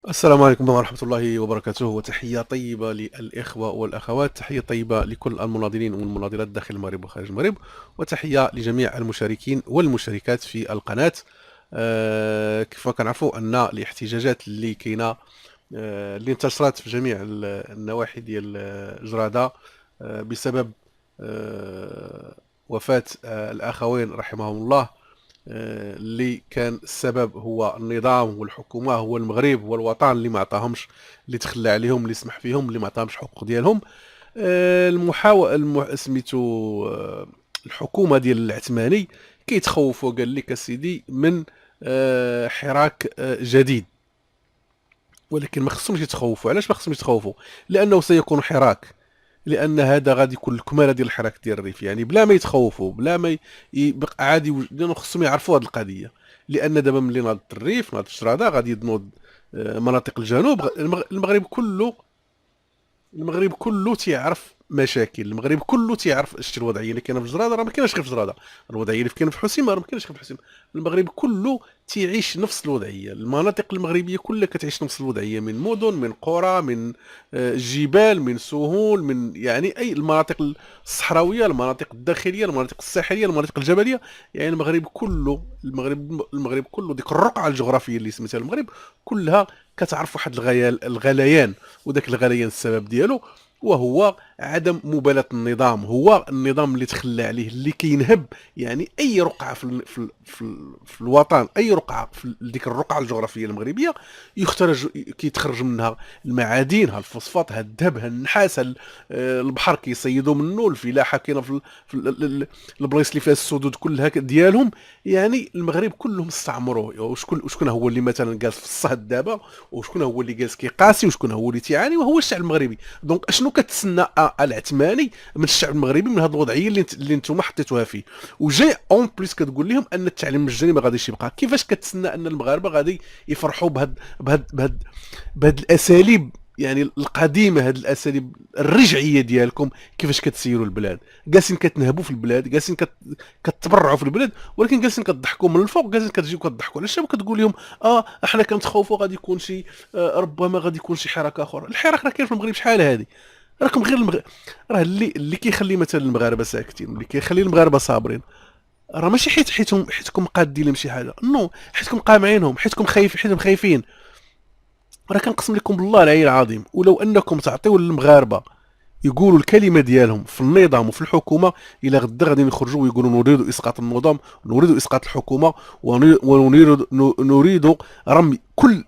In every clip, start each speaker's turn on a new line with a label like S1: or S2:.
S1: السلام عليكم ورحمة الله وبركاته، وتحية طيبة للإخوة والأخوات، تحية طيبة لكل المناضلين والمناضلات داخل المغرب وخارج المغرب، وتحية لجميع المشاركين والمشاركات في القناة. كيف ما كنعرفوا أن الاحتجاجات اللي كاينة، اللي انتشرت في جميع النواحي ديال جرادة، بسبب آه، وفاة الأخوين رحمهم الله، اللي كان السبب هو النظام والحكومه، هو المغرب، هو الوطن اللي ما عطاهمش، اللي تخلى عليهم، اللي سمح فيهم، اللي ما عطاهمش حقوق ديالهم. المحاول سميتو الحكومه ديال العثماني كيتخوفوا، قال لك اسيدي، من حراك جديد. ولكن ما خصهمش يتخوفوا. علاش ما خصهمش يتخوفوا؟ لانه سيكون حراك، لان هذا غادي يكون الكماله ديال الحراك ديال الريف، يعني بلا ما يتخوفوا، بلا ما يبقى عادي، لانه خصهم يعرفوا هذه القضيه. لان دابا ملي ناض الريف، ناض الشراده، غادي ينوض مناطق الجنوب. المغرب كله، المغرب كله تيعرف مشاكل، المغرب كله تيعرف اش الوضعيه اللي كاينه في جراده. راه ما كايناش غير في جراده، الوضعيه اللي كاينه في حسيمه راه ما كايناش غير في حسيمه. المغرب كله تيعيش نفس الوضعيه، المناطق المغربيه كلها كتعيش نفس الوضعيه، من مدن، من قرى، من جبال، من سهول، من يعني اي المناطق الصحراويه، المناطق الداخليه، المناطق الساحليه، المناطق الجبليه. يعني المغرب كله، المغرب كله، ديك الرقعه الجغرافيه اللي سميتها المغرب كلها كتعرف واحد الغليان. وذاك الغليان السبب ديالو وهو عدم مبالاة النظام، هو النظام اللي تخلى عليه، اللي كينهب. يعني اي رقعه في الوطن، اي رقعه في ديك الرقعه الجغرافيه المغربيه، كيتخرج منها المعادن، ها الفوسفات، ها الذهب، ها النحاس، البحر كيصيدوا منه، الفلاحه كاينه البلايص اللي فيها السدود كلها ديالهم. يعني المغرب كلهم استعمروه. وشكون هو اللي مثلا جالس في الصهد دابا؟ وشكون هو اللي جالس كيقاسي؟ وشكون هو اللي تيعاني؟ وهو الشعب المغربي. دونك اشنو كتسنى العثماني من الشعب المغربي، من هذه الوضعيه اللي نتوما حطيتوها فيه؟ وجاي اون بليس كتقول لهم ان التعليم المجاني ما غاديش يبقى. كيفاش كتسنى ان المغاربه غادي يفرحوا بهاد الاساليب، يعني القديمه، هاد الاساليب الرجعيه ديالكم؟ كيفاش كتسيروا البلاد؟ جالسين كتنهبوا في البلاد، جالسين كتبرعوا في البلاد، ولكن جالسين كتضحكوا من الفوق، جالسين كتجيو كتضحكوا على الشعب وكتقول لهم احنا كنتخوفوا غادي يكون شي، ربما غادي يكون شي حراك اخر. الحراك راه كاين في المغرب شحال هادي. راكم غير راه اللي كيخلي مثلا المغاربه ساكتين، اللي كيخلي المغاربه صابرين، راه ماشي حيتكم قادين لهم شي حاجه، نو، حيتكم قامعينهم، حيتكم خايفين. راه كنقسم لكم بالله العلي العظيم، ولو انكم تعطيو للمغاربه يقولوا الكلمه ديالهم في النظام وفي الحكومه، الى غدا غادي يخرجوا ويقولوا نريد اسقاط النظام، نريد اسقاط الحكومه، ونريد رمي كل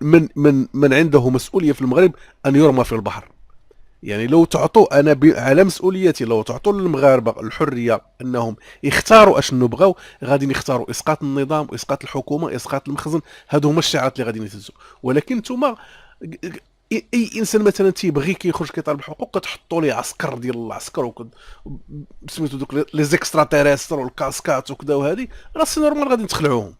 S1: من عنده مسؤوليه في المغرب ان يرمى في البحر. يعني لو تعطوا، انا على مسؤوليتي، لو تعطوا للمغاربه الحريه انهم يختاروا اشنو بغاو، غادي يختاروا اسقاط النظام، اسقاط الحكومه، اسقاط المخزن. هادو هما الشعارات اللي غادي يتهزوا. ولكن نتوما، اي انسان مثلا تيبغي كيخرج كيطالب الحقوق، كتحطوا ليه عسكر ديال العسكر سميتو دوك لي زيكسترا تيريستر والكاسكات وكذا وهذه. راه سي نورمال غادي نتخلعوهم.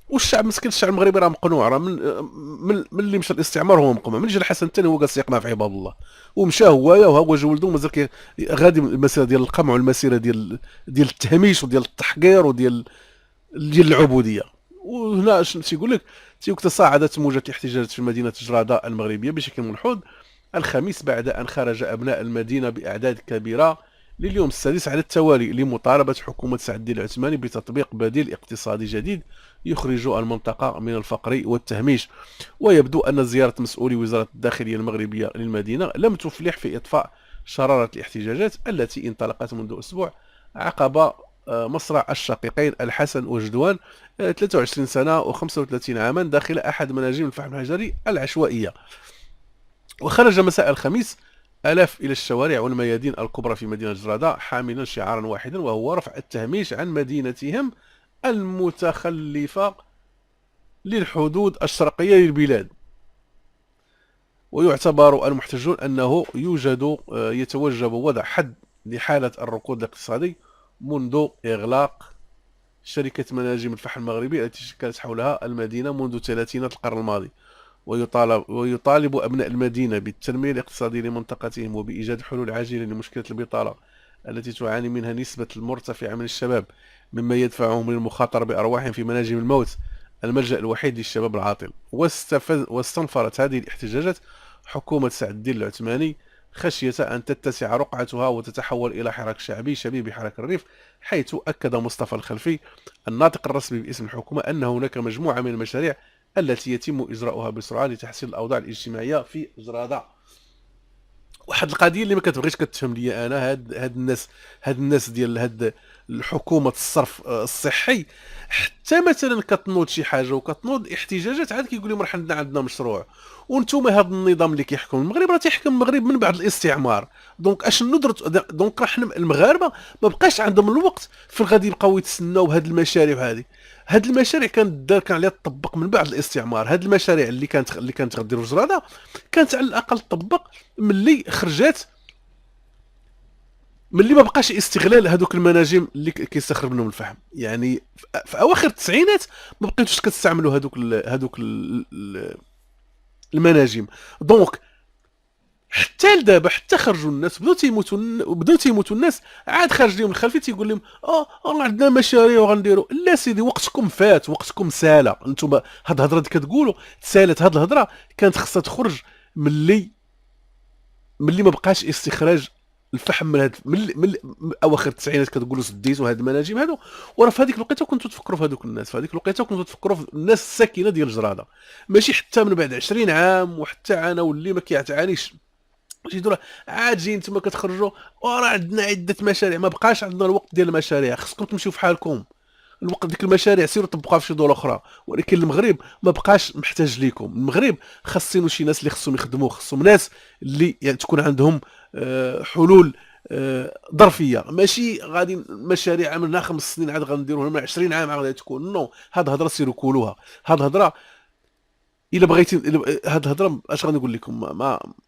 S1: والشعب مسكين، الشعب المغربي راه مقنوع، راه من اللي مشى الاستعمار هو مقنوع. من جا الحسن الثاني هو جالس يقنع في عباد الله، ومشى هويا، وهو جا ولده مازال غادي المسيره ديال القمع، والمسيره ديال التهميش وديال التحقير ديال العبوديه. وهنا تيقول لك، تصاعدت موجة الاحتجاجات في مدينة جرادة المغربية بشكل ملحوظ الخميس، بعد أن خرج أبناء المدينة بأعداد كبيرة لليوم السادس على التوالي لمطالبة حكومة سعد الدين العثماني بتطبيق بديل اقتصادي جديد يخرج المنطقة من الفقر والتهميش. ويبدو أن زيارة مسؤولي وزارة الداخلية المغربية للمدينة لم تفلح في إطفاء شرارة الاحتجاجات التي انطلقت منذ أسبوع عقب مصرع الشقيقين الحسن وجدوان، 23 سنة و35 عاما، داخل أحد مناجم الفحم الحجري العشوائية. وخرج مساء الخميس آلاف إلى الشوارع والميادين الكبرى في مدينة جرادة حاملا شعارا واحدا، وهو رفع التهميش عن مدينتهم المتخلفة للحدود الشرقية للبلاد. ويعتبر المحتجون أنه يتوجب وضع حد لحالة الركود الاقتصادي منذ إغلاق شركة مناجم الفحم المغربي التي شكلت حولها المدينة منذ ثلاثينات القرن الماضي. ويطالب أبناء المدينة بالتنمية الاقتصادية لمنطقتهم وبإيجاد حلول عاجلة لمشكلة البطالة التي تعاني منها نسبة مرتفعة من الشباب، مما يدفعهم للمخاطرة بأرواحهم في مناجم الموت الملجأ الوحيد للشباب العاطل. واستنفرت هذه الاحتجاجات حكومة سعد الدين العثماني خشية أن تتسع رقعتها وتتحول إلى حراك شعبي شبيه بحراك الريف، حيث أكد مصطفى الخلفي الناطق الرسمي باسم الحكومة أن هناك مجموعة من المشاريع التي يتم إجراؤها بسرعة لتحسين الأوضاع الاجتماعية في جرادة. واحد القضيه اللي ما كتبغيش كتفهم ليا انا، هاد الناس ديال هاد الحكومه الصرف الصحي، حتى مثلا كتنوض شي حاجه وكتنوض احتجاجات عاد كيقول لهم راه حنا عندنا مشروع. وانتم هاد النظام اللي كيحكم المغرب راه تيحكم المغرب من بعد الاستعمار. دونك اشنو درت؟ دونك راه حنا المغاربه ما بقاش عندهم الوقت فين غادي يبقاو يتسناو هاد المشاريع هذه. هاد المشاريع كانت دار، كان عليها تطبق من بعد الاستعمار. هاد المشاريع اللي كانت غديروا جراده كانت على الاقل تطبق ملي خرجات، ملي ما بقاش استغلال هذوك المناجم اللي كيستخرج منهم الفحم. يعني في اواخر التسعينات ما بقيتوش كتستعملوا المناجم. دونك حتى لدابا، حتى خرجوا الناس بداو تيموتوا الناس، عاد خارج لهم الخلفي تيقول لهم راه عندنا مشاريع وغنديروا. لا سيدي، وقتكم فات، وقتكم سالا. انتم هاد الهضره اللي كتقولوا سالت. هاد الهضره كانت خصها تخرج ملي ما بقاش استخراج الفحم من هاد من اواخر التسعينات. كتقولوا سديتوا هاد المناجم هادو، وراه في هذيك الوقيته كنتوا تفكروا في هذوك الناس، في هذيك الوقيته كنتوا تفكروا في الناس الساكنه ديال جراده. ماشي حتى من بعد 20 عام وحتى انا واللي ما كيعانيش جيتوا راه عاد جايين نتوما كتخرجوا وراه عندنا عده مشاريع. ما بقاش عندنا الوقت ديال المشاريع، خصكم تمشيو في حالكم. الوقت ديك المشاريع سيروا طبقوها في شي دول اخرى. ولكن المغرب ما بقاش محتاج ليكم. المغرب خاصينو شي ناس اللي خصهم يخدموا، خصهم ناس اللي يعني تكون عندهم حلول ظرفيه. ماشي غادي مشاريع عملناها 5 سنين عاد غنديروها من 20 عام غادي تكون. نو، هاد الهضره سيروا كولوها. هاد الهضره الا بغيتي هاد الهضره اش غنقول لكم؟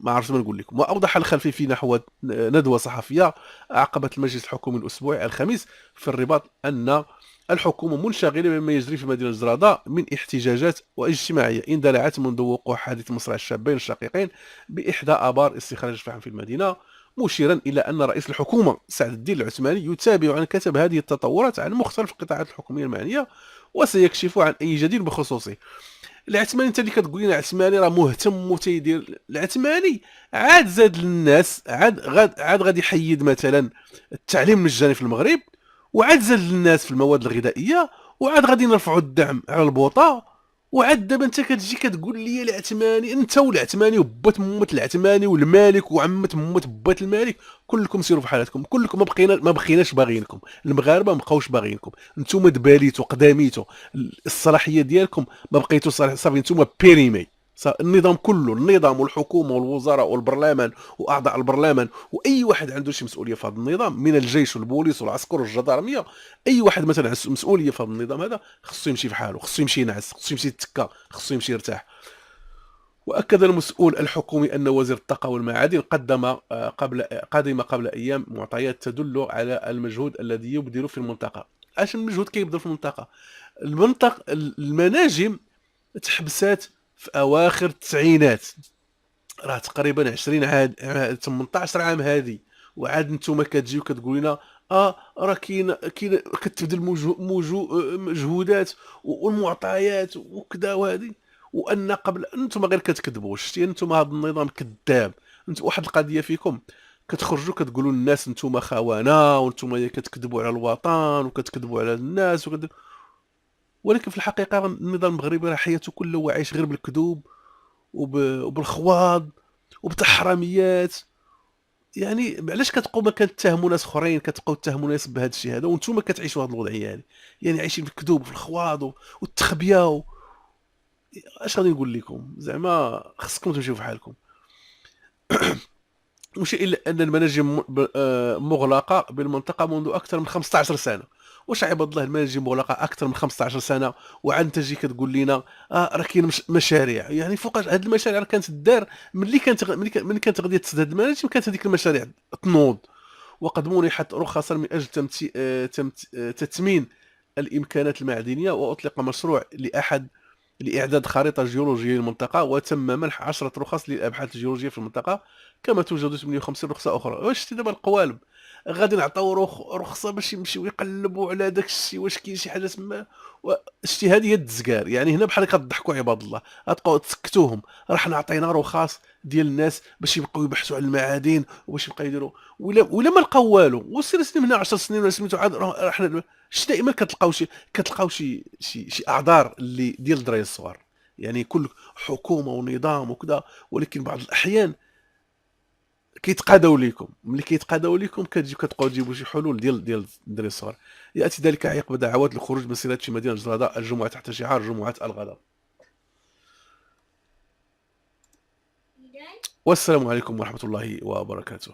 S1: ما عرفت ما نقول لكم. واوضح الخلفي في نحو ندوه صحفيه عقبت المجلس الحكومي الاسبوعي الخميس في الرباط ان الحكومه منشغله بما يجري في مدينه جراده من احتجاجات واجتماعيه اندلعت منذ وقوع حادث مصرع الشابين الشقيقين باحدى ابار استخراج الفحم في المدينه، مشيرا الى ان رئيس الحكومه سعد الدين العثماني يتابع عن كتب هذه التطورات عن مختلف القطاعات الحكوميه المعنيه وسيكشف عن اي جديد بخصوصه. العثماني، انت اللي كتقول لنا العثماني راه مهتم وتيدير. العثماني عاد زاد للناس، عاد غادي يحيد مثلا التعليم المجاني في المغرب، وعاد زاد للناس في المواد الغذائيه، وعاد غادي نرفعوا الدعم على البوطه. وعاد دابا انت كتجي كتقول لي العثماني، انت والعثماني وبات ممت العثماني والمالك وعمت ممت بات المالك، كلكم سيروا في حالاتكم. كلكم ما بقيناش باغيينكم. المغاربه ما بقاوش باغيينكم. انتم دباليتوا قداميتوا الصلاحيه ديالكم، ما بقيتوا صافي. انتم بيريمي. النظام كله، النظام والحكومه والوزراء والبرلمان واعضاء البرلمان واي واحد عنده شي مسؤوليه في هذا النظام، من الجيش والبوليس والعسكر والجدارميه، اي واحد مثلا عنده مسؤوليه في هذا النظام هذا خصو يمشي في حاله، خصو يمشي ينعس، خصو يمشي يتكا، خصو يمشي يرتاح. واكد المسؤول الحكومي ان وزير الطاقه والمعادن قدم قبل ايام معطيات تدل على المجهود الذي يبذل في المنطقه. اش المجهود كيبذل في المنطقه؟ المناجم تحبسات في اواخر التسعينات، راه تقريبا 20 عام 18 عام هذه. وعاد نتوما كتجيو كتقول لنا راه كاين كتبذل مجهودات والمعطيات وكذا وهذه. وان قبل انتم غير كتكذبوا. شتي انتم هذا النظام كذاب. انتم واحد القضيه فيكم كتخرجوا كتقولوا للناس انتم خونه وانتم كتكذبوا على الوطن وكتكذبوا على الناس ولكن في الحقيقه النظام المغربي راه حياته كله هو عايش غير بالكذوب وبالخواض وبالحراميات. يعني علاش كتبقاو ما كتهموا ناس اخرين، كتبقاو تهموا ناس بهذا الشيء هذا وانتم كتعيشوا هذه الوضعيه هذه؟ يعني عايشين في الكذوب وفي الخواض والتخبيه اش غادي نقول لكم؟ زعما خصكم تمشيو في حالكم. ماشي الا ان المناجم مغلقه بالمنطقه منذ اكثر من 15 سنه. واش عباد الله المناجم مغلقه اكثر من 15 سنه وعاد تجي كتقول لنا راه كاين مشاريع؟ يعني فوقاش هذه المشاريع راه كانت دار ملي كانت غادي تسد هذه المناجم كانت هذيك المشاريع تنوض. وقد منحت رخصا من اجل تثمين الامكانات المعدنيه، واطلق مشروع لاحد لإعداد خريطة جيولوجية للمنطقة، وتم منح 10 رخص للأبحاث الجيولوجية في المنطقة، كما توجد 58 رخصة أخرى. واش شتي دابا القوالب غادي نعطيو رخصة باش يمشيو يقلبوا على داك الشيء واش كاين شي حاجة تما. شتي هذه هي التزكار، يعني هنا بحال كتضحكوا عباد الله، غتبقاو تسكتوهم. راح نعطينا رخص ديال الناس باش يبقاو يبحثوا على المعادن وباش يبقاو يديروا، ولا ما لقاو والو، وسير سنين من 10 سنين ولا سميتو عاد راح دائما كتلقاو شي اعذار اللي ديال الدراري الصغار. يعني كل حكومه ونظام وكذا، ولكن بعض الاحيان كيتقادوا ليكم. ملي كيتقادوا ليكم كتجيو كتبقاو تجيبوا شي حلول ديال الدراري الصغار. ياتي ذلك عقب دعوات للخروج مسيرات في مدينه جرادة الجمعه تحت شعار جمعه الغضب. والسلام عليكم ورحمه الله وبركاته.